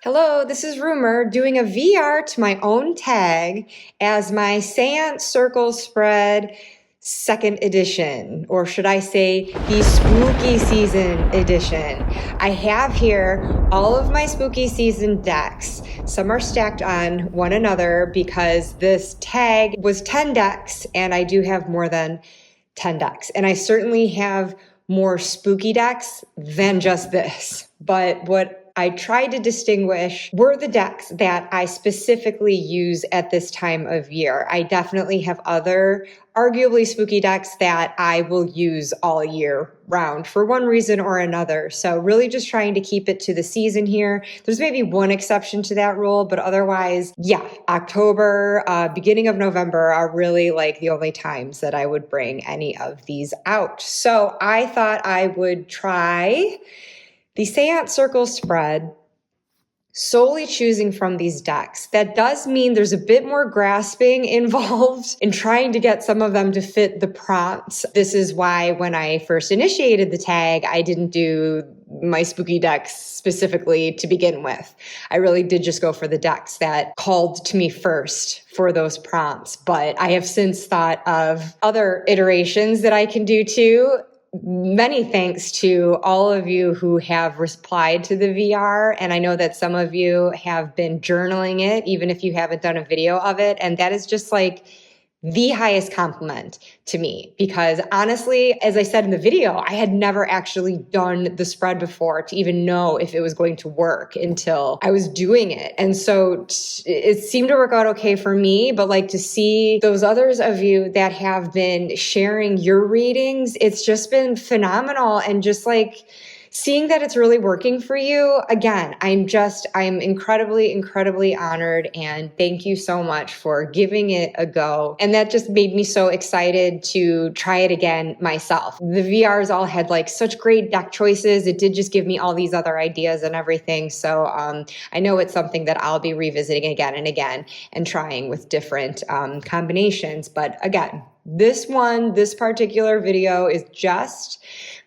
Hello, this is Rumer doing a VR to my own tag as my Seance Circle Spread second edition, or should I say the spooky season edition. I have here all of my spooky season decks. Some are stacked on one another because this tag was 10 decks and I do have more than 10 decks. And I certainly have more spooky decks than just this. But what I tried to distinguish were the decks that I specifically use at this time of year. I definitely have other arguably spooky decks that I will use all year round for one reason or another. So really just trying to keep it to the season here. There's maybe one exception to that rule, but otherwise, yeah, October, beginning of November are really like the only times that I would bring any of these out. So I thought I would try the Seance Circle Spread, solely choosing from these decks. That does mean there's a bit more grasping involved in trying to get some of them to fit the prompts. This is why when I first initiated the tag, I didn't do my spooky decks specifically to begin with. I really did just go for the decks that called to me first for those prompts. But I have since thought of other iterations that I can do too. Many thanks to all of you who have replied to the VR. And I know that some of you have been journaling it, even if you haven't done a video of it. And that is just like the highest compliment to me, because honestly, as I said in the video, I had never actually done the spread before to even know if it was going to work until I was doing it. And so it seemed to work out okay for me, but like to see those others of you that have been sharing your readings, it's just been phenomenal. And just like seeing that it's really working for you, again, I'm incredibly, incredibly honored. And thank you so much for giving it a go. And that just made me so excited to try it again myself. The VRs all had like such great deck choices. It did just give me all these other ideas and everything. So I know it's something that I'll be revisiting again and again and trying with different combinations. But again, this particular video is just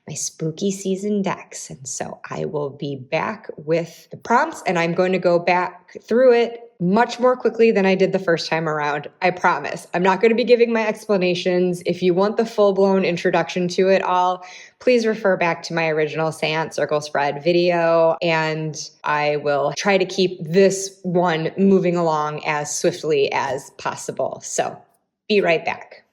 my spooky season decks. And so I will be back with the prompts and I'm going to go back through it much more quickly than I did the first time around. I promise. I'm not going to be giving my explanations. If you want the full-blown introduction to it all, please refer back to my original Seance Circle Spread video, and I will try to keep this one moving along as swiftly as possible. So be right back.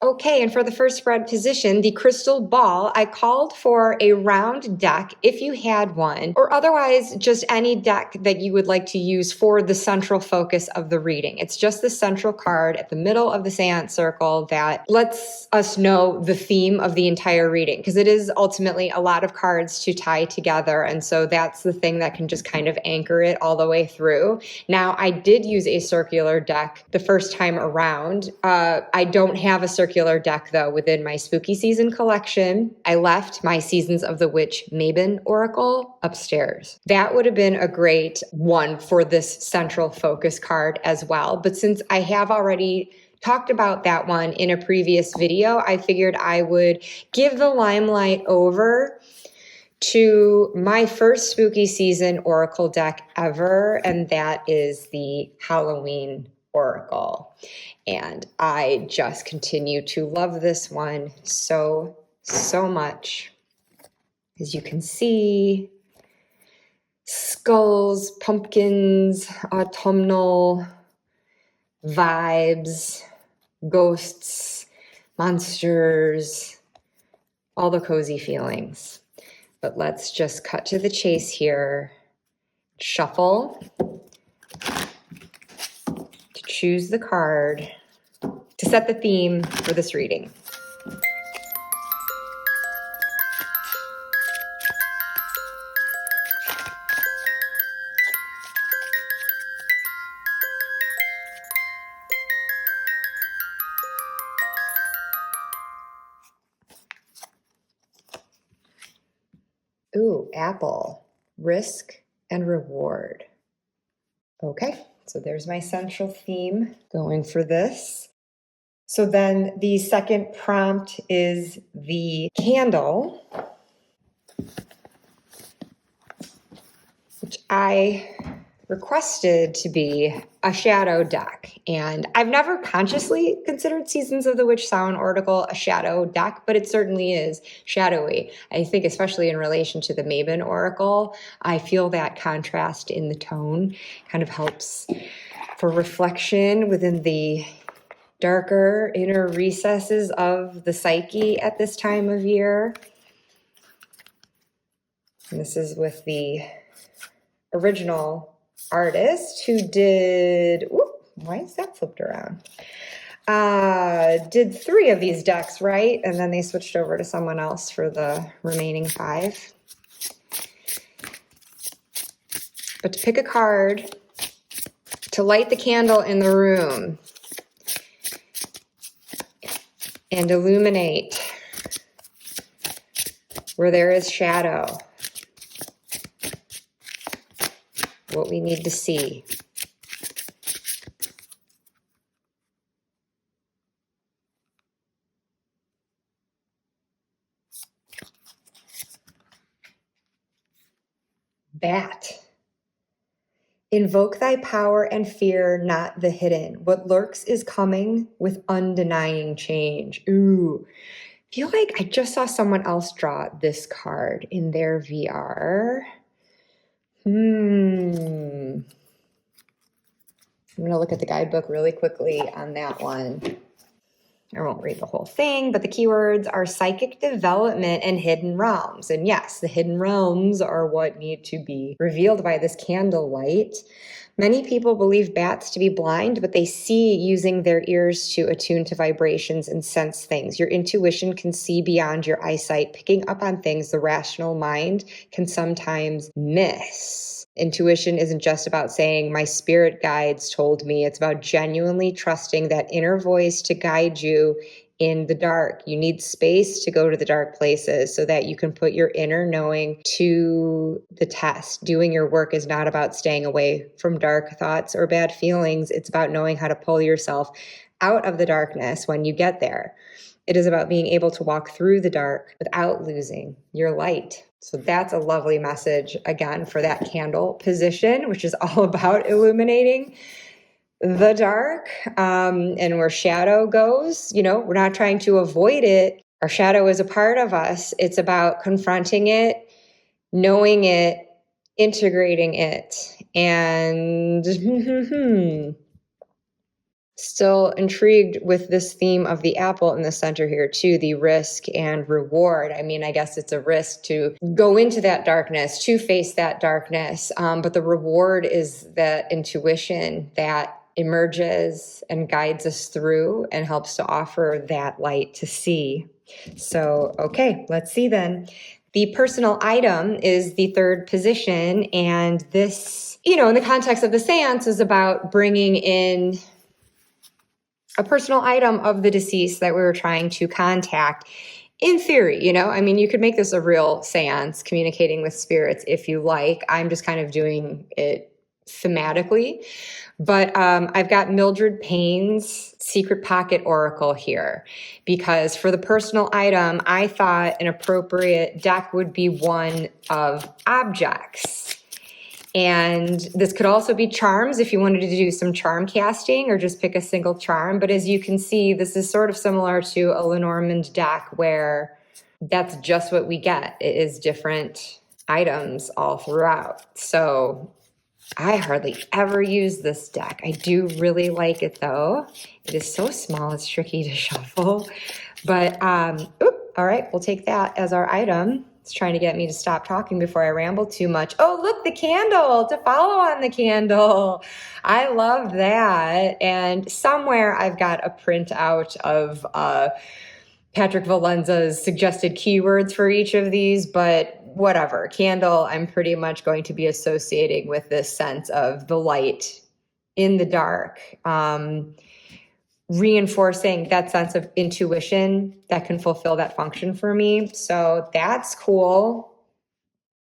Okay, and for the first spread position, the crystal ball, I called for a round deck if you had one, or otherwise just any deck that you would like to use for the central focus of the reading. It's just the central card at the middle of the seance circle that lets us know the theme of the entire reading, because it is ultimately a lot of cards to tie together, and so that's the thing that can just kind of anchor it all the way through. Now, I did use a circular deck the first time around. I don't have a circular deck though within my spooky season collection. I left my Seasons of the Witch Mabon Oracle upstairs. That would have been a great one for this central focus card as well. But since I have already talked about that one in a previous video, I figured I would give the limelight over to my first spooky season oracle deck ever, and that is the Halloween Oracle. And I just continue to love this one so much. As you can see, skulls, pumpkins, autumnal vibes, ghosts, monsters, all the cozy feelings. But let's just cut to the chase here. Shuffle to choose the card to set the theme for this reading. Ooh, apple, risk and reward. Okay, so there's my central theme going for this. So then the second prompt is the candle. The I requested to be a shadow deck. And I've never consciously considered Seasons of the Witch Samhain Oracle a shadow deck, but it certainly is shadowy. I think especially in relation to the Maven Oracle, I feel that contrast in the tone kind of helps for reflection within the darker inner recesses of the psyche at this time of year. And this is with the original artist who did, why is that flipped around? Did 3 of these decks, right? And then they switched over to someone else for the remaining 5. But to pick a card, to light the candle in the room and illuminate where there is shadow, what we need to see. Bat. Invoke thy power and fear not the hidden. What lurks is coming with undenying change. Ooh. I feel like I just saw someone else draw this card in their VR. I'm going to look at the guidebook really quickly on that one. I won't read the whole thing, but the keywords are psychic development and hidden realms. And yes, the hidden realms are what need to be revealed by this candlelight. Many people believe bats to be blind, but they see using their ears to attune to vibrations and sense things. Your intuition can see beyond your eyesight, picking up on things the rational mind can sometimes miss. Intuition isn't just about saying, my spirit guides told me. It's about genuinely trusting that inner voice to guide you in the dark. You need space to go to the dark places so that you can put your inner knowing to the test. Doing your work is not about staying away from dark thoughts or bad feelings. It's about knowing how to pull yourself out of the darkness when you get there. It is about being able to walk through the dark without losing your light. So that's a lovely message, again, for that candle position, which is all about illuminating the dark, and where shadow goes. You know, we're not trying to avoid it. Our shadow is a part of us. It's about confronting it, knowing it, integrating it, and still intrigued with this theme of the apple in the center here too, the risk and reward. I mean, I guess it's a risk to go into that darkness, to face that darkness, but the reward is that intuition that emerges and guides us through and helps to offer that light to see. So, okay, let's see then. The personal item is the 3rd position, and this, you know, in the context of the seance is about bringing in a personal item of the deceased that we were trying to contact. In theory, you know, I mean, you could make this a real seance, communicating with spirits if you like. I'm just kind of doing it thematically. But I've got Mildred Payne's Secret Pocket Oracle here, because for the personal item, I thought an appropriate deck would be one of objects. And this could also be charms if you wanted to do some charm casting or just pick a single charm. But as you can see, this is sort of similar to a Lenormand deck where that's just what we get. It is different items all throughout. So I hardly ever use this deck. I do really like it though. It is so small, it's tricky to shuffle. But, all right, we'll take that as our item. It's trying to get me to stop talking before I ramble too much. Oh, look, the candle, to follow on the candle. I love that. And somewhere I've got a printout of Patrick Valenza's suggested keywords for each of these, but whatever. Candle, I'm pretty much going to be associating with this sense of the light in the dark, reinforcing that sense of intuition that can fulfill that function for me. So that's cool.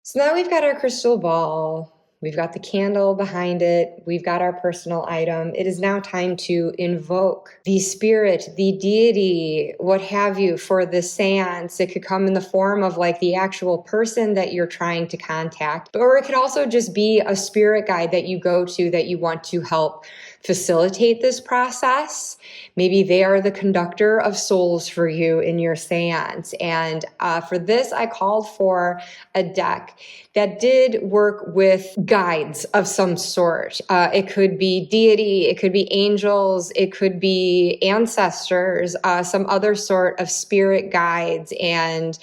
So now we've got our crystal ball. We've got the candle behind it. We've got our personal item. It is now time to invoke the spirit, the deity, what have you, for this seance. It could come in the form of like the actual person that you're trying to contact, or it could also just be a spirit guide that you go to that you want to help facilitate this process. Maybe they are the conductor of souls for you in your seance. And for this, I called for a deck that did work with guides of some sort. It could be deity, it could be angels, it could be ancestors, some other sort of spirit guides. And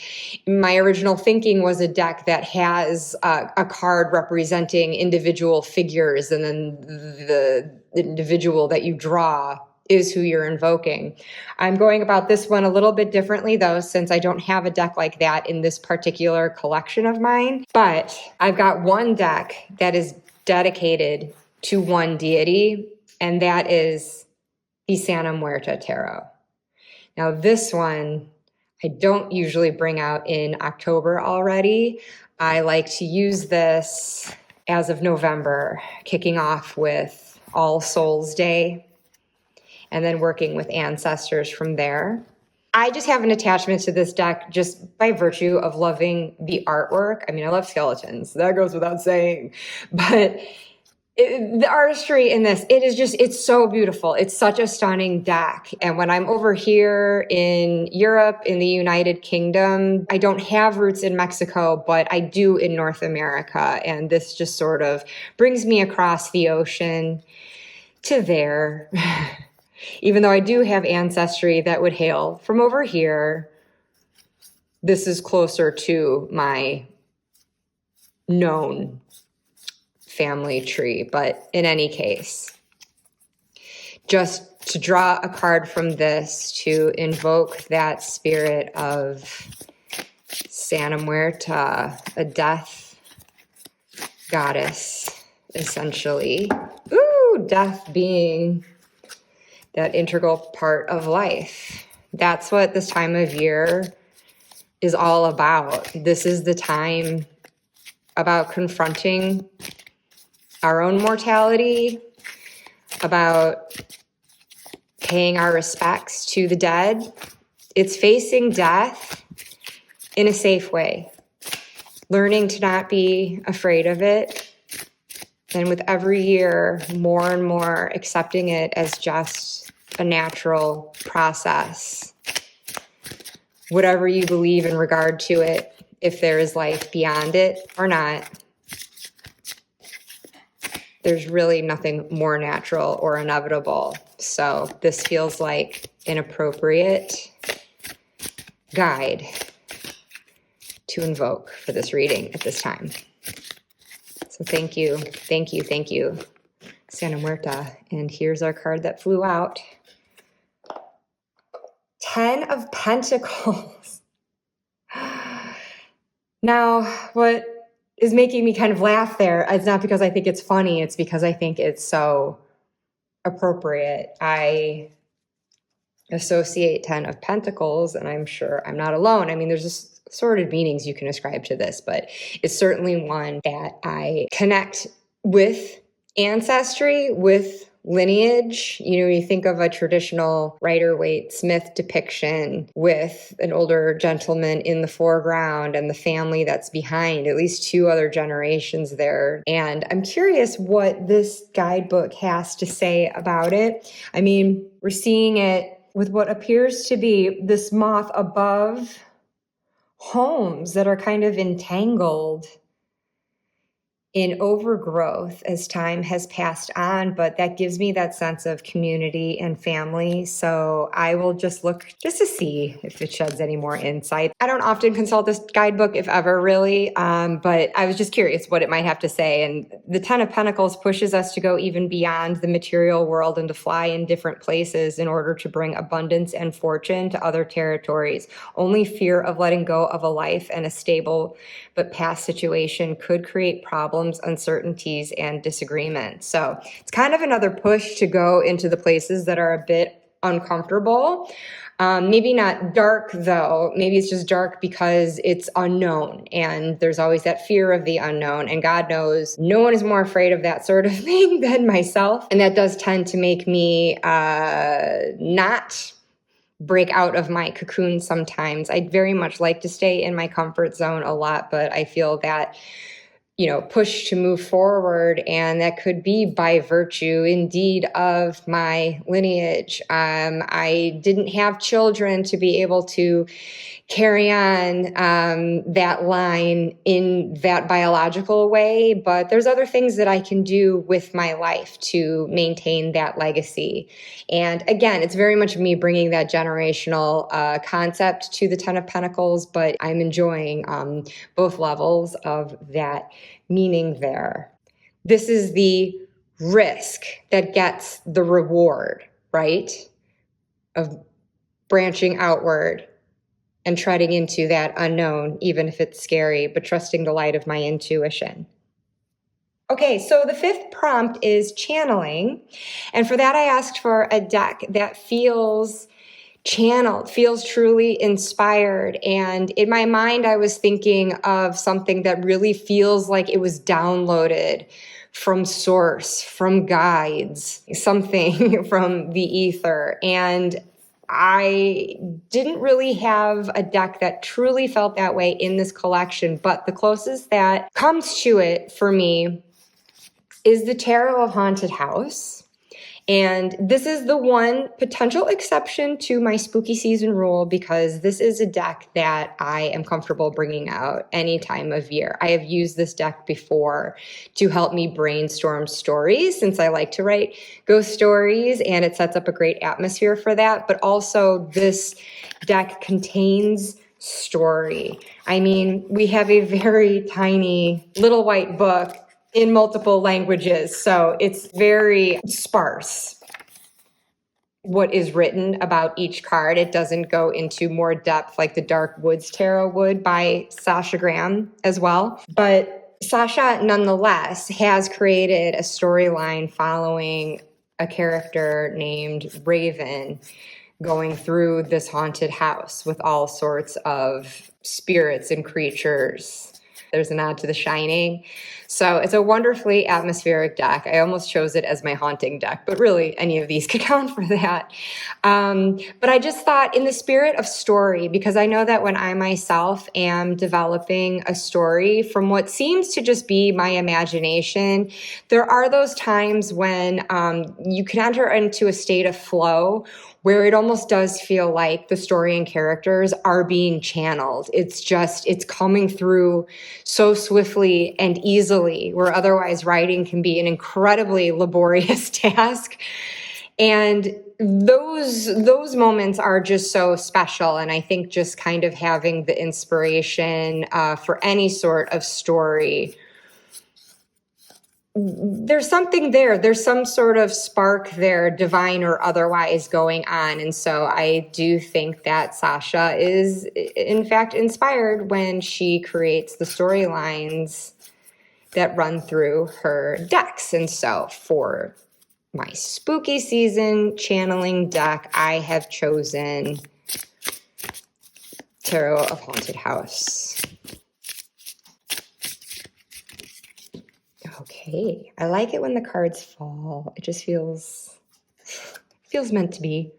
my original thinking was a deck that has a card representing individual figures, and then the individual that you draw is who you're invoking. I'm going about this one a little bit differently though, since I don't have a deck like that in this particular collection of mine. But I've got one deck that is dedicated to one deity, and that is the Santa Muerta Tarot. Now this one, I don't usually bring out in October already. I like to use this as of November, kicking off with All Souls Day, and then working with ancestors from there. I just have an attachment to this deck just by virtue of loving the artwork. I mean, I love skeletons. That goes without saying. But the artistry in this, it's so beautiful. It's such a stunning deck. And when I'm over here in Europe, in the United Kingdom, I don't have roots in Mexico, but I do in North America. And this just sort of brings me across the ocean to there. Even though I do have ancestry that would hail from over here, this is closer to my known family tree. But in any case, just to draw a card from this to invoke that spirit of Santa Muerta, a death goddess, essentially. Ooh, death being that integral part of life. That's what this time of year is all about. This is the time about confronting our own mortality, about paying our respects to the dead. It's facing death in a safe way, learning to not be afraid of it, and with every year, more and more accepting it as just a natural process. Whatever you believe in regard to it, if there is life beyond it or not, there's really nothing more natural or inevitable. So this feels like an appropriate guide to invoke for this reading at this time. So thank you, Santa Muerta. And here's our card that flew out. 10 of Pentacles. Now, what is making me kind of laugh there, it's not because I think it's funny, it's because I think it's so appropriate. I associate 10 of Pentacles, and I'm sure I'm not alone. I mean, there's just assorted meanings you can ascribe to this, but it's certainly one that I connect with ancestry, with lineage. You know, you think of a traditional Rider-Waite-Smith depiction with an older gentleman in the foreground and the family that's behind, at least two other generations there. And I'm curious what this guidebook has to say about it. I mean, we're seeing it with what appears to be this moth above homes that are kind of entangled in overgrowth as time has passed on, but that gives me that sense of community and family. So I will just look just to see if it sheds any more insight. I don't often consult this guidebook, if ever, really, but I was just curious what it might have to say. And the 10 of Pentacles pushes us to go even beyond the material world and to fly in different places in order to bring abundance and fortune to other territories. Only fear of letting go of a life and a stable but past situation could create problems, uncertainties, and disagreements. So it's kind of another push to go into the places that are a bit uncomfortable. Maybe not dark though. Maybe it's just dark because it's unknown, and there's always that fear of the unknown. And God knows no one is more afraid of that sort of thing than myself. And that does tend to make me not break out of my cocoon sometimes. I very much like to stay in my comfort zone a lot, but I feel that, push to move forward. And that could be by virtue indeed of my lineage. I didn't have children to be able to carry on that line in that biological way, but there's other things that I can do with my life to maintain that legacy. And again, it's very much me bringing that generational concept to the Ten of Pentacles, but I'm enjoying both levels of that meaning there. This is the risk that gets the reward, right? Of branching outward and treading into that unknown, even if it's scary, but trusting the light of my intuition. Okay, so the fifth prompt is channeling. And for that, I asked for a deck that feels channeled, feels truly inspired. And in my mind, I was thinking of something that really feels like it was downloaded from source, from guides, something from the ether. And I didn't really have a deck that truly felt that way in this collection, but the closest that comes to it for me is the Tarot of Haunted House. And this is the one potential exception to my spooky season rule, because this is a deck that I am comfortable bringing out any time of year. I have used this deck before to help me brainstorm stories, since I like to write ghost stories, and it sets up a great atmosphere for that. But also this deck contains story. I mean, we have a very tiny little white book in multiple languages, so it's very sparse what is written about each card. It doesn't go into more depth like the Dark Woods Tarot would by Sasha Graham as well. But Sasha, nonetheless, has created a storyline following a character named Raven going through this haunted house with all sorts of spirits and creatures. There's a nod to The Shining. So it's a wonderfully atmospheric deck. I almost chose it as my haunting deck, but really any of these could count for that. But I just thought, in the spirit of story, because I know that when I myself am developing a story from what seems to just be my imagination, there are those times when you can enter into a state of flow where it almost does feel like the story and characters are being channeled. It's coming through so swiftly and easily, where otherwise writing can be an incredibly laborious task. And those moments are just so special. And I think just kind of having the inspiration for any sort of story, there's something there. There's some sort of spark there, divine or otherwise, going on. And so I do think that Sasha is, in fact, inspired when she creates the storylines that run through her decks. And so for my spooky season channeling deck, I have chosen Tarot of Haunted House. Okay, I like it when the cards fall. It just feels meant to be.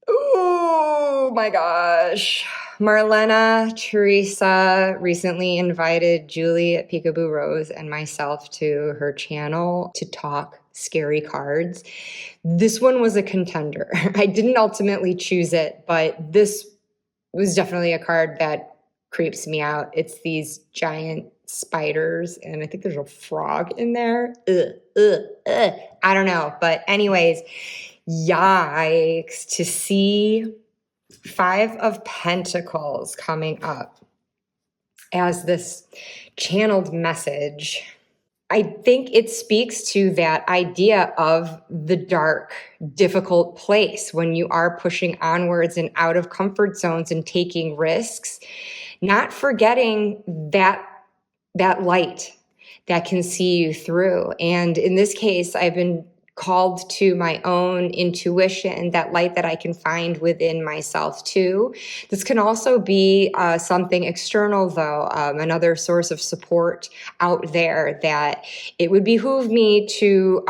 Oh my gosh. Marlena Teresa recently invited Julie at Peekaboo Rose and myself to her channel to talk scary cards. This one was a contender. I didn't ultimately choose it, but this was definitely a card that creeps me out. It's these giant spiders, and I think there's a frog in there. I don't know. But anyways, yikes, to see Five of Pentacles coming up as this channeled message. I think it speaks to that idea of the dark, difficult place when you are pushing onwards and out of comfort zones and taking risks, not forgetting that light that can see you through. And in this case, I've been called to my own intuition, that light that I can find within myself too. This can also be something external though, another source of support out there that it would behoove me to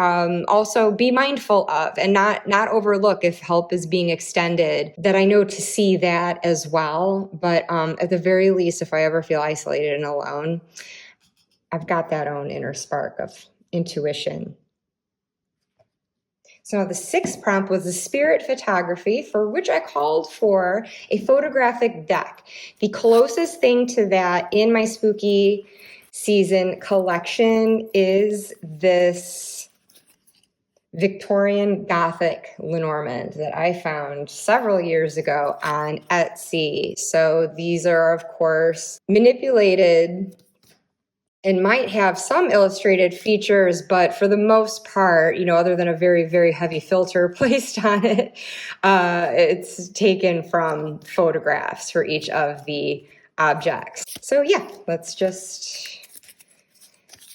also be mindful of and not overlook if help is being extended, that I know to see that as well. But at the very least, if I ever feel isolated and alone, I've got that own inner spark of intuition. So the sixth prompt was the spirit photography, for which I called for a photographic deck. The closest thing to that in my spooky season collection is this Victorian Gothic Lenormand that I found several years ago on Etsy. So these are, of course, manipulated and might have some illustrated features, but for the most part, other than a very, very heavy filter placed on it, it's taken from photographs for each of the objects. So yeah, let's just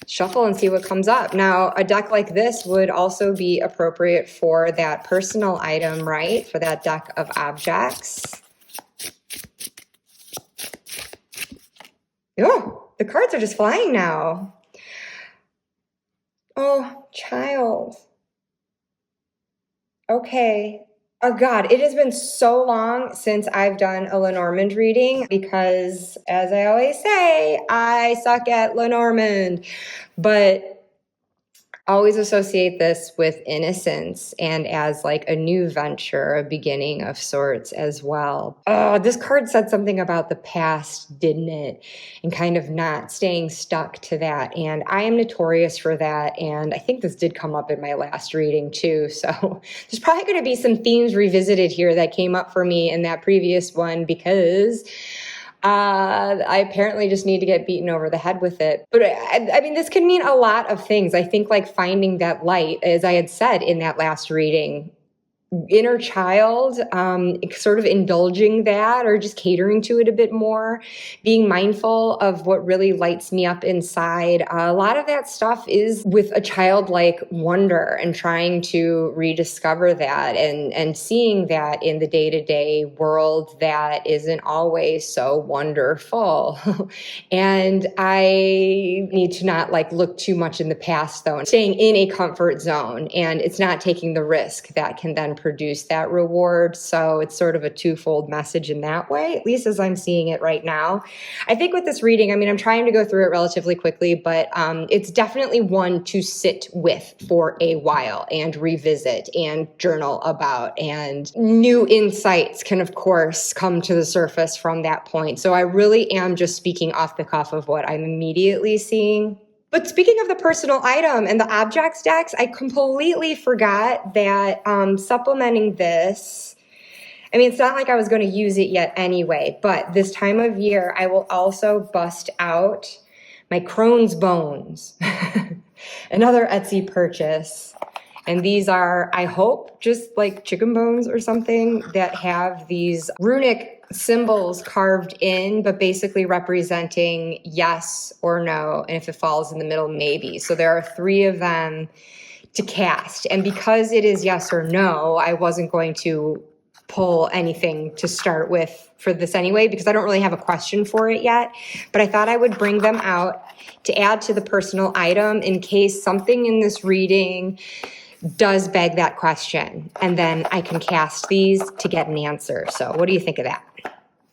shuffle and see what comes up. Now, a deck like this would also be appropriate for that personal item, right? For that deck of objects. Oh, the cards are just flying now. Oh, child. Okay. Oh God, it has been so long since I've done a Lenormand reading because, as I always say, I suck at Lenormand. But always associate this with innocence and as like a new venture, a beginning of sorts as well. Oh, this card said something about the past, didn't it? And kind of not staying stuck to that. And I am notorious for that. And I think this did come up in my last reading too. So there's probably going to be some themes revisited here that came up for me in that previous one because I apparently just need to get beaten over the head with it. But I mean, this can mean a lot of things. I think like finding that light, as I had said in that last reading, inner child, sort of indulging that or just catering to it a bit more, being mindful of what really lights me up inside. A lot of that stuff is with a childlike wonder and trying to rediscover that and seeing that in the day-to-day world that isn't always so wonderful. And I need to not like look too much in the past though, and staying in a comfort zone, and it's not taking the risk that can then produce that reward. So it's sort of a twofold message in that way, at least as I'm seeing it right now. I think with this reading, I mean, I'm trying to go through it relatively quickly, but it's definitely one to sit with for a while and revisit and journal about, and new insights can of course come to the surface from that point. So I really am just speaking off the cuff of what I'm immediately seeing. But speaking of the personal item and the objects decks, I completely forgot that supplementing this, I mean, it's not like I was going to use it yet anyway, but this time of year, I will also bust out my Crohn's bones, another Etsy purchase. And these are, I hope, just like chicken bones or something that have these runic symbols carved in, but basically representing yes or no. And if it falls in the middle, maybe. So there are 3 of them to cast. And because it is yes or no, I wasn't going to pull anything to start with for this anyway, because I don't really have a question for it yet. But I thought I would bring them out to add to the personal item in case something in this reading does beg that question. And then I can cast these to get an answer. So what do you think of that?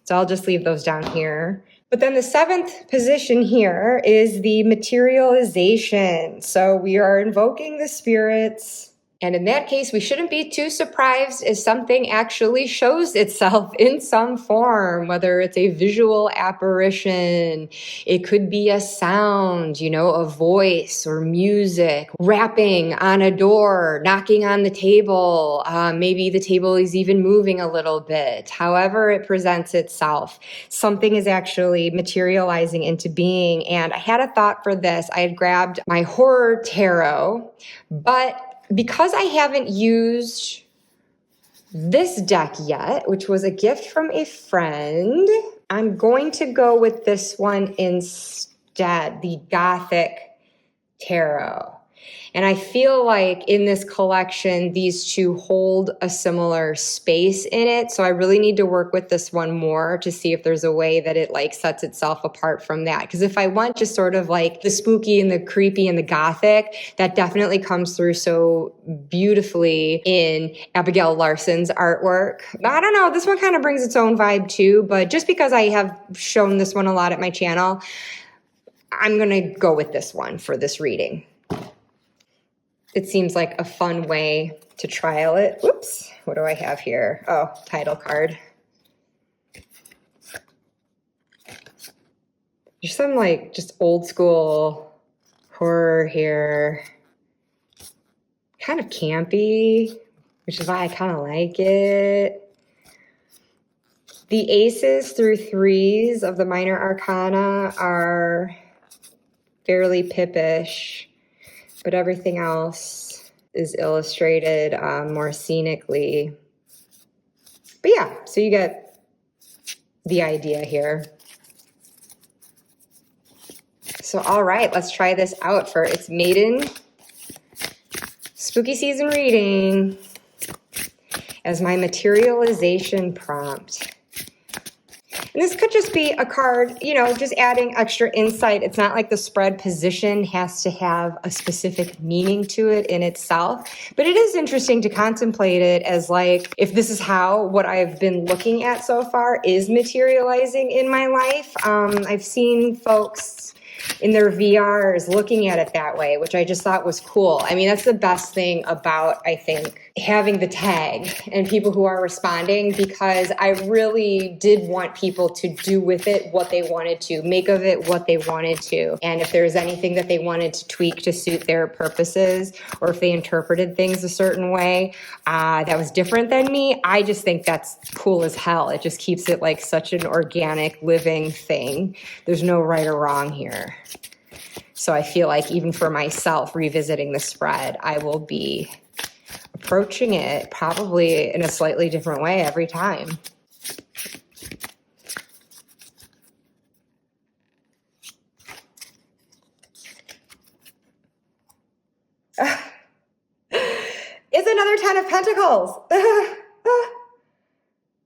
So I'll just leave those down here. But then the 7th position here is the materialization. So we are invoking the spirits. And in that case, we shouldn't be too surprised if something actually shows itself in some form, whether it's a visual apparition, it could be a sound, a voice or music, rapping on a door, knocking on the table. Maybe the table is even moving a little bit. However it presents itself, something is actually materializing into being. And I had a thought for this. I had grabbed my horror tarot, but because I haven't used this deck yet, which was a gift from a friend, I'm going to go with this one instead, the Gothic Tarot. And I feel like in this collection, these two hold a similar space in it. So I really need to work with this one more to see if there's a way that it like sets itself apart from that. Because if I want just sort of like the spooky and the creepy and the gothic, that definitely comes through so beautifully in Abigail Larson's artwork. I don't know, this one kind of brings its own vibe too, but just because I have shown this one a lot at my channel, I'm going to go with this one for this reading. It seems like a fun way to trial it. Whoops, what do I have here? Oh, title card. There's some like just old school horror here. Kind of campy, which is why I kind of like it. The aces through threes of the minor arcana are fairly pippish, but everything else is illustrated more scenically. But yeah, so you get the idea here. So all right, let's try this out for its maiden spooky season reading as my materialization prompt. And this could just be a card, you know, just adding extra insight. It's not like the spread position has to have a specific meaning to it in itself. But it is interesting to contemplate it as like, if this is how what I've been looking at so far is materializing in my life. I've seen folks in their VRs looking at it that way, which I just thought was cool. I mean, that's the best thing about, I think, having the tag and people who are responding, because I really did want people to do with it what they wanted to, make of it what they wanted to. And if there's anything that they wanted to tweak to suit their purposes, or if they interpreted things a certain way that was different than me, I just think that's cool as hell. It just keeps it like such an organic, living thing. There's no right or wrong here. So I feel like even for myself, revisiting the spread, I will be approaching it probably in a slightly different way every time. It's another 10 of Pentacles.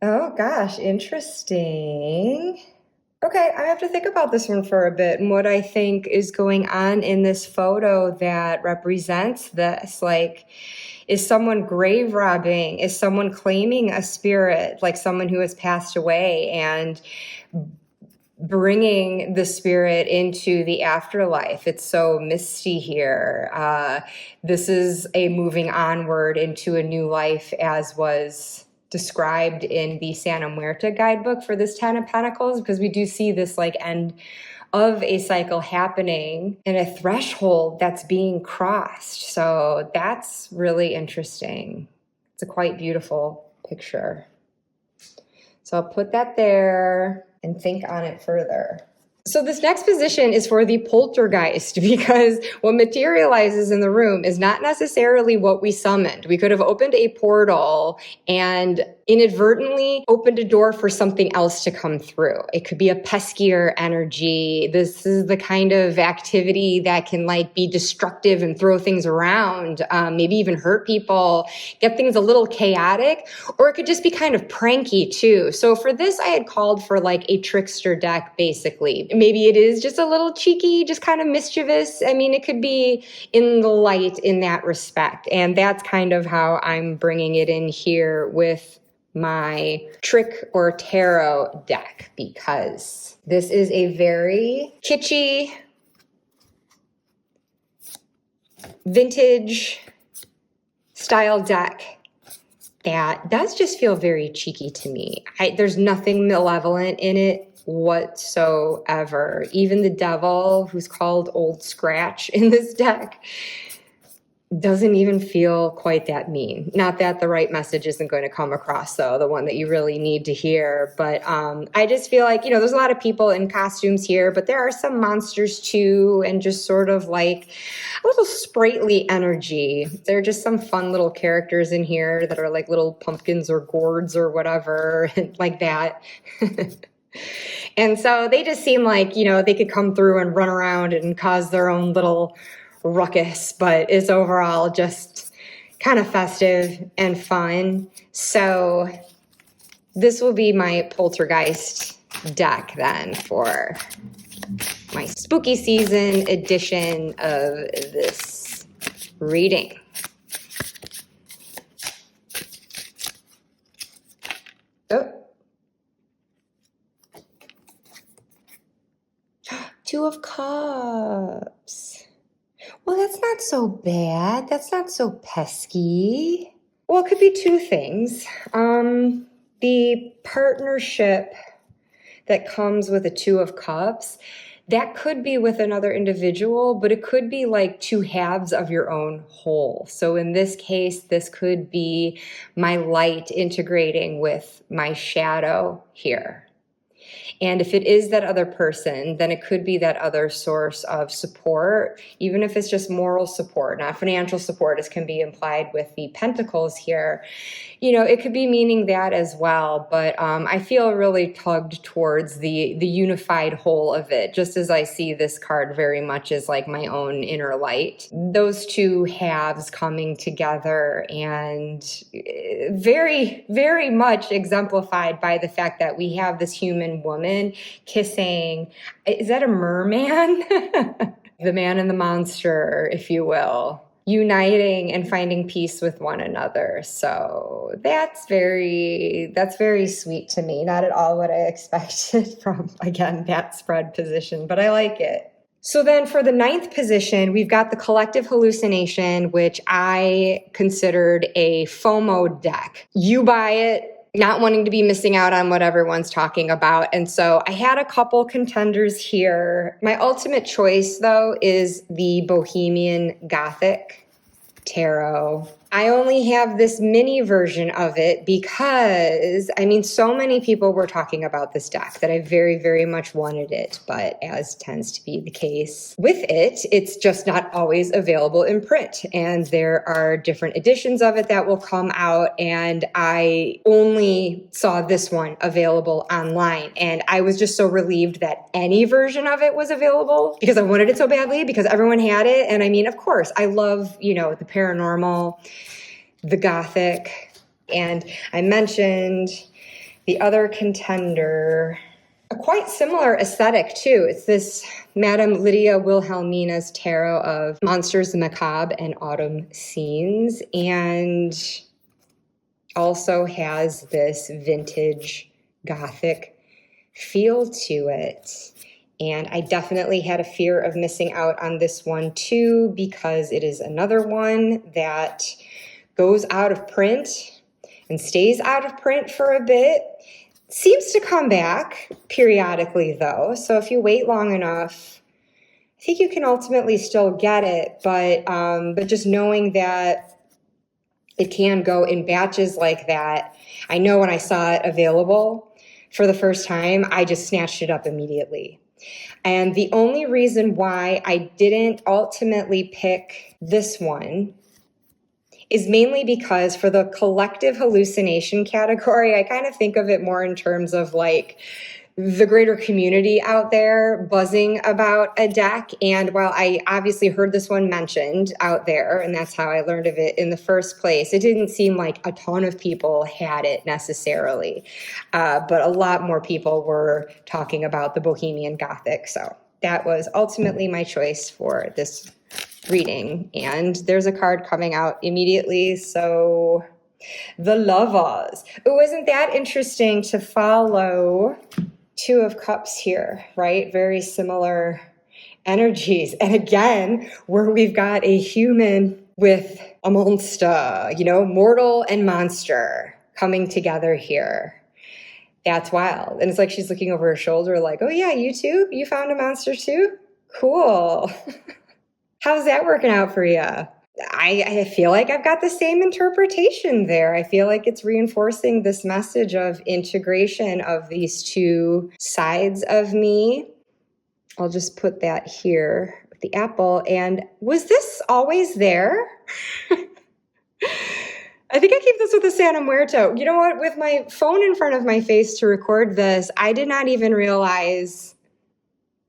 Oh gosh, interesting. Okay, I have to think about this one for a bit and what I think is going on in this photo that represents this. Like, is someone grave robbing? Is someone claiming a spirit, like someone who has passed away, and bringing the spirit into the afterlife? It's so misty here. This is a moving onward into a new life, as was described in the Santa Muerta guidebook for this 10 of Pentacles, because we do see this like end of a cycle happening and a threshold that's being crossed. So that's really interesting. It's a quite beautiful picture. So I'll put that there and think on it further. So this next position is for the poltergeist, because what materializes in the room is not necessarily what we summoned. We could have opened a portal and inadvertently opened a door for something else to come through. It could be a peskier energy. This is the kind of activity that can like be destructive and throw things around, maybe even hurt people, get things a little chaotic, or it could just be kind of pranky too. So for this, I had called for like a trickster deck, basically. Maybe it is just a little cheeky, just kind of mischievous. I mean, it could be in the light in that respect. And that's kind of how I'm bringing it in here with my trick or tarot deck, because this is a very kitschy, vintage style deck that does just feel very cheeky to me. There's nothing malevolent in it whatsoever. Even the devil, who's called Old Scratch in this deck, doesn't even feel quite that mean. Not that the right message isn't going to come across, though, the one that you really need to hear. But I just feel like, you know, there's a lot of people in costumes here, but there are some monsters too, and just sort of like a little sprightly energy. There are just some fun little characters in here that are like little pumpkins or gourds or whatever, like that. And so they just seem like, you know, they could come through and run around and cause their own little ruckus, but it's overall just kind of festive and fun. So this will be my Poltergeist deck then for my spooky season edition of this reading. Oh. Two of Cups. Well, that's not so bad. That's not so pesky. Well, it could be two things. The partnership that comes with a Two of Cups, that could be with another individual, but it could be like two halves of your own whole. So in this case, this could be my light integrating with my shadow here. And if it is that other person, then it could be that other source of support, even if it's just moral support, not financial support, as can be implied with the pentacles here. You know, it could be meaning that as well. But I feel really tugged towards the unified whole of it, just as I see this card very much as like my own inner light. Those two halves coming together, and very, very much exemplified by the fact that we have this human woman kissing, is that a merman? The man and the monster, if you will, uniting and finding peace with one another. So that's very sweet to me. Not at all what I expected from, again, that spread position, but I like it. So then for the 9th position, we've got the collective hallucination, which I considered a FOMO deck. You buy it, not wanting to be missing out on what everyone's talking about. And so I had a couple contenders here. My ultimate choice, though, is the Bohemian Gothic Tarot. I only have this mini version of it because, I mean, so many people were talking about this deck that I very, very much wanted it. But as tends to be the case with it, it's just not always available in print. And there are different editions of it that will come out. And I only saw this one available online. And I was just so relieved that any version of it was available because I wanted it so badly because everyone had it. And I mean, of course, I love, you know, the paranormal, the Gothic, and I mentioned the other contender, a quite similar aesthetic too. It's this Madame Lydia Wilhelmina's Tarot of Monsters, the Macabre, and Autumn Scenes, and also has this vintage Gothic feel to it. And I definitely had a fear of missing out on this one too, because it is another one that goes out of print and stays out of print for a bit. Seems to come back periodically though. So if you wait long enough, I think you can ultimately still get it. But just knowing that it can go in batches like that. I know when I saw it available for the first time, I just snatched it up immediately. And the only reason why I didn't ultimately pick this one is mainly because for the collective hallucination category, I kind of think of it more in terms of like the greater community out there buzzing about a deck. And while I obviously heard this one mentioned out there, and that's how I learned of it in the first place, it didn't seem like a ton of people had it necessarily. But a lot more people were talking about the Bohemian Gothic. So that was ultimately my choice for this reading. And there's a card coming out immediately. So the Lovers. It wasn't that interesting to follow Two of Cups here, right? Very similar energies. And again, where we've got a human with a monster, you know, mortal and monster coming together here. That's wild. And it's like she's looking over her shoulder like, oh yeah, you too? You found a monster too? Cool. How's that working out for you? I feel like I've got the same interpretation there. I feel like it's reinforcing this message of integration of these two sides of me. I'll just put that here with the apple. And was this always there? I think I keep this with the Santa Muerto. You know what? With my phone in front of my face to record this, I did not even realize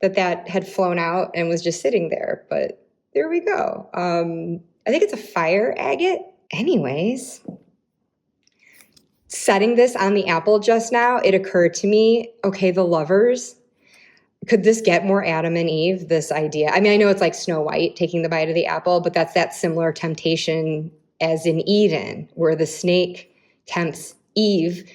that had flown out and was just sitting there. But there we go. I think it's a fire agate. Anyways, setting this on the apple just now, it occurred to me, okay, the lovers, could this get more Adam and Eve, this idea? I mean, I know it's like Snow White taking the bite of the apple, but that's that similar temptation as in Eden, where the snake tempts Eve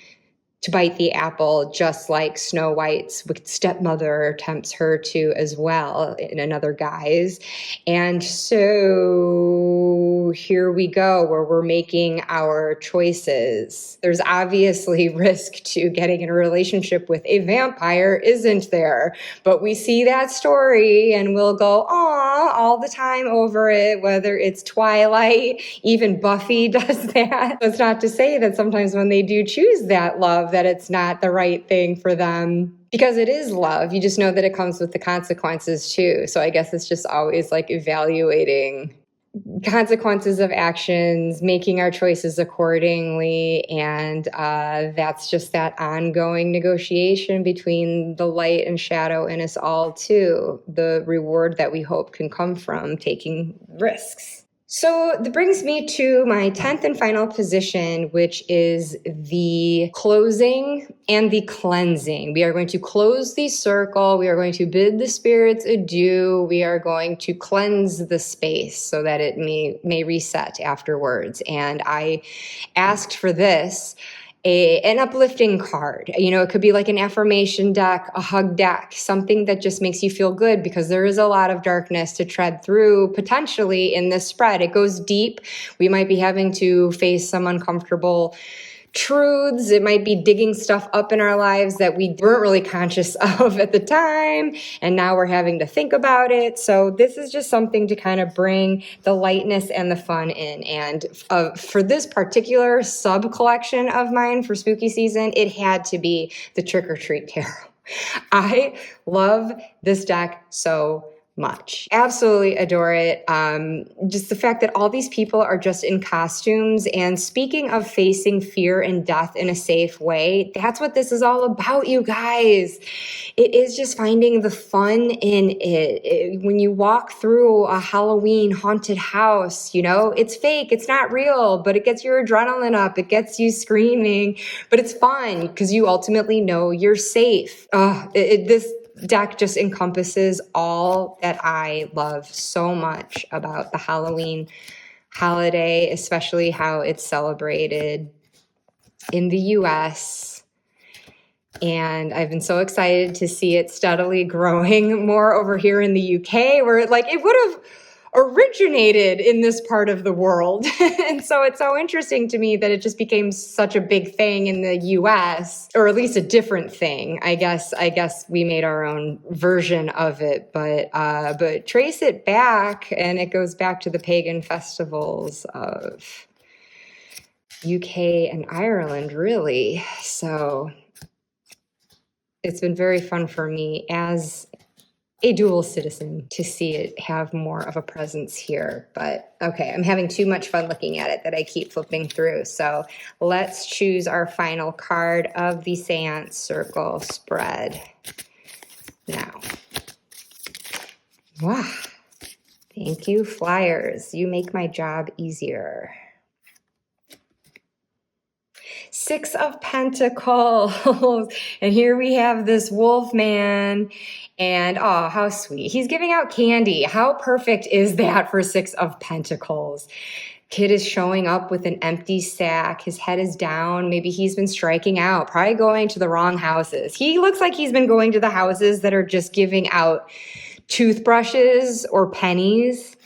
to bite the apple, just like Snow White's wicked stepmother tempts her to as well in another guise. And so here we go, where we're making our choices. There's obviously risk to getting in a relationship with a vampire, isn't there? But we see that story and we'll go, aw, all the time over it, whether it's Twilight, even Buffy does that. That's not to say that sometimes when they do choose that love, that it's not the right thing for them, because it is love. You just know that it comes with the consequences too. So I guess it's just always like evaluating consequences of actions, making our choices accordingly. And that's just that ongoing negotiation between the light and shadow in us all too. The reward that we hope can come from taking risks. So that brings me to my 10th and final position, which is the closing and the cleansing. We are going to close the circle. We are going to bid the spirits adieu. We are going to cleanse the space so that it may reset afterwards. And I asked for this. An uplifting card. You know, it could be like an affirmation deck, a hug deck, something that just makes you feel good, because there is a lot of darkness to tread through potentially in this spread. It goes deep. We might be having to face some uncomfortable truths. It might be digging stuff up in our lives that we weren't really conscious of at the time, and now we're having to think about it. So this is just something to kind of bring the lightness and the fun in. And for this particular sub collection of mine for spooky season, it had to be the Trick or Treat Tarot. I love this deck so much. Absolutely adore it. Just the fact that all these people are just in costumes. And speaking of facing fear and death in a safe way, that's what this is all about, you guys. It is just finding the fun in it. When you walk through a Halloween haunted house, you know, it's fake, it's not real, but it gets your adrenaline up, it gets you screaming, but it's fun because you ultimately know you're safe. This deck just encompasses all that I love so much about the Halloween holiday, especially how it's celebrated in the US. And I've been so excited to see it steadily growing more over here in the UK, where it would have originated in this part of the world. And so it's so interesting to me that it just became such a big thing in the US, or at least a different thing. I guess we made our own version of it, but trace it back and it goes back to the pagan festivals of UK and Ireland, really. So it's been very fun for me as a dual citizen to see it have more of a presence here. But okay, I'm having too much fun looking at it that I keep flipping through. So let's choose our final card of the Seance Circle Spread now. Wow. Thank you, Flyers. You make my job easier. Six of Pentacles. And here we have this wolf man. And oh, how sweet. He's giving out candy. How perfect is that for Six of Pentacles? Kid is showing up with an empty sack. His head is down. Maybe he's been striking out, probably going to the wrong houses. He looks like he's been going to the houses that are just giving out toothbrushes or pennies.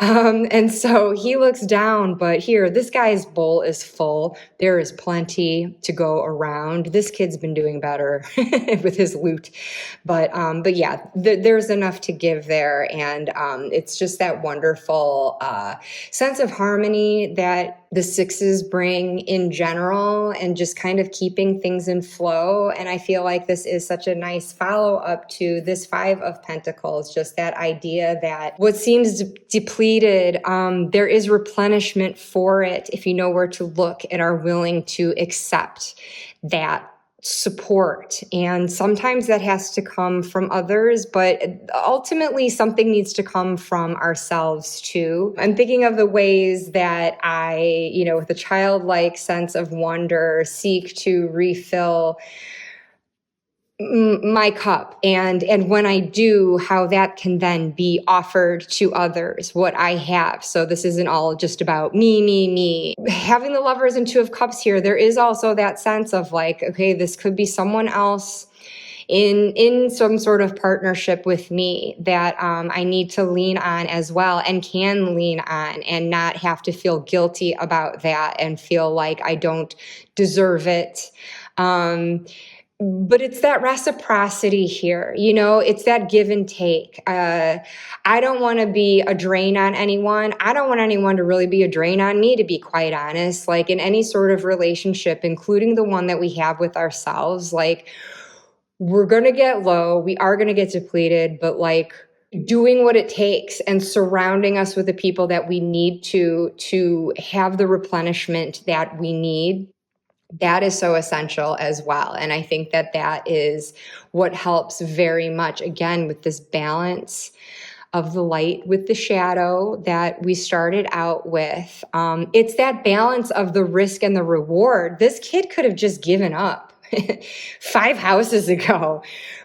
And so he looks down, but here, this guy's bowl is full. There is plenty to go around. This kid's been doing better with his loot. But yeah, there's enough to give there. And it's just that wonderful sense of harmony that the sixes bring in general, and just kind of keeping things in flow. And I feel like this is such a nice follow-up to this Five of Pentacles, just that idea that what seems depleted, there is replenishment for it if you know where to look and are willing to accept that support. And sometimes that has to come from others, but ultimately something needs to come from ourselves too. I'm thinking of the ways that I, with a childlike sense of wonder, seek to refill my cup, and when I do, how that can then be offered to others, what I have. So this isn't all just about me. Having the Lovers and Two of Cups here, there is also that sense of like, okay, this could be someone else in some sort of partnership with me that I need to lean on as well, and can lean on and not have to feel guilty about that and feel like I don't deserve it. But it's that reciprocity here, it's that give and take. I don't want to be a drain on anyone. I don't want anyone to really be a drain on me, to be quite honest. Like in any sort of relationship, including the one that we have with ourselves, like we're going to get low. We are going to get depleted, but like doing what it takes and surrounding us with the people that we need to have the replenishment that we need. That is so essential as well. And I think that that is what helps very much, again, with this balance of the light with the shadow that we started out with. It's that balance of the risk and the reward. This kid could have just given up 5 houses ago,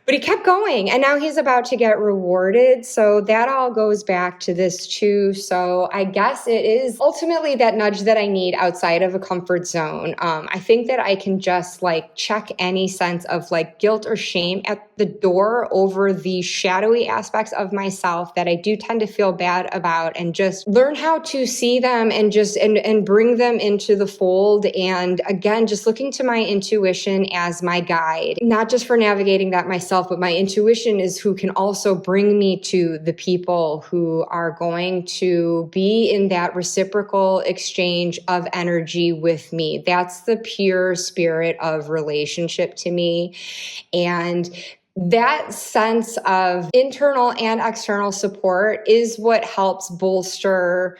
but he kept going, and now he's about to get rewarded. So that all goes back to this too. So I guess it is ultimately that nudge that I need outside of a comfort zone. I think that I can just like check any sense of like guilt or shame at the door over the shadowy aspects of myself that I do tend to feel bad about, and just learn how to see them and just and bring them into the fold. And again, just looking to my intuition as my guide, not just for navigating that myself, but my intuition is who can also bring me to the people who are going to be in that reciprocal exchange of energy with me. That's the pure spirit of relationship to me. And that sense of internal and external support is what helps bolster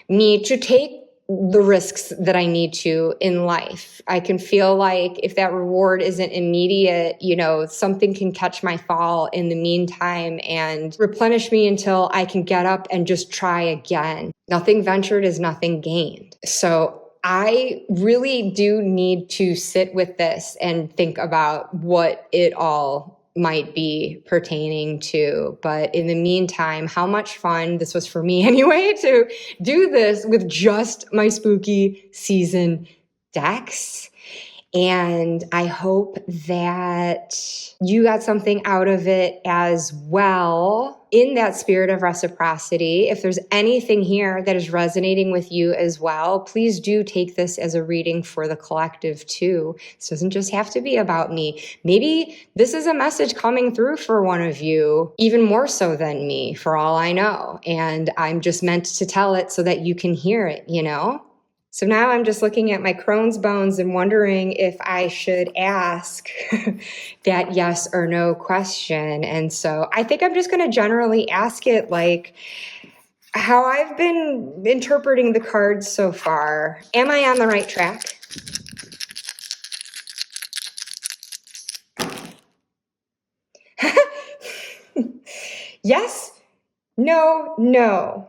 me to take the risks that I need to in life. I can feel like if that reward isn't immediate, something can catch my fall in the meantime and replenish me until I can get up and just try again. Nothing ventured is nothing gained. So I really do need to sit with this and think about what it all might be pertaining to. But in the meantime, how much fun this was for me anyway to do this with just my spooky season decks. And I hope that you got something out of it as well, in that spirit of reciprocity. If there's anything here that is resonating with you as well, please do take this as a reading for the collective too. This doesn't just have to be about me. Maybe this is a message coming through for one of you, even more so than me, for all I know. And I'm just meant to tell it so that you can hear it, So now I'm just looking at my Crohn's bones and wondering if I should ask that yes or no question. And so I think I'm just going to generally ask it like how I've been interpreting the cards so far. Am I on the right track? Yes, no.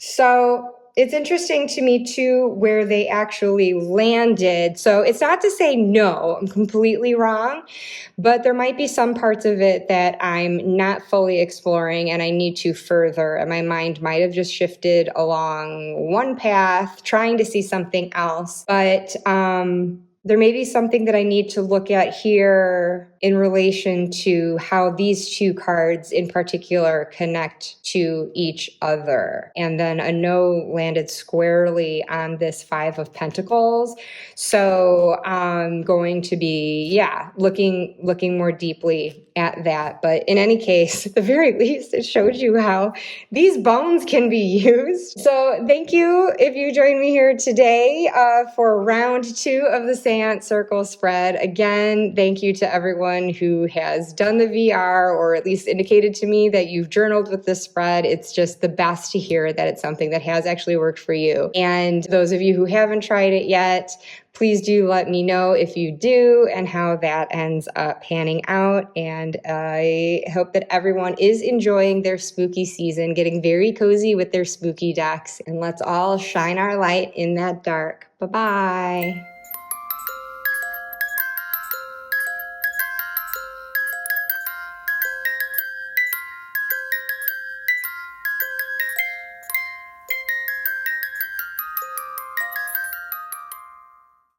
So it's interesting to me too where they actually landed. So it's not to say no, I'm completely wrong, but there might be some parts of it that I'm not fully exploring and I need to further. And my mind might have just shifted along one path, trying to see something else. But there may be something that I need to look at here in relation to how these two cards in particular connect to each other. And then a no landed squarely on this Five of Pentacles. So I'm going to be, looking more deeply at that. But in any case, at the very least, it showed you how these bones can be used. So thank you if you joined me here today for round 2 of the Seance Seance Circle Spread. Again, thank you to everyone who has done the VR or at least indicated to me that you've journaled with this spread. It's just the best to hear that it's something that has actually worked for you. And those of you who haven't tried it yet, please do let me know if you do and how that ends up panning out. And I hope that everyone is enjoying their spooky season, getting very cozy with their spooky decks. And let's all shine our light in that dark. Bye-bye.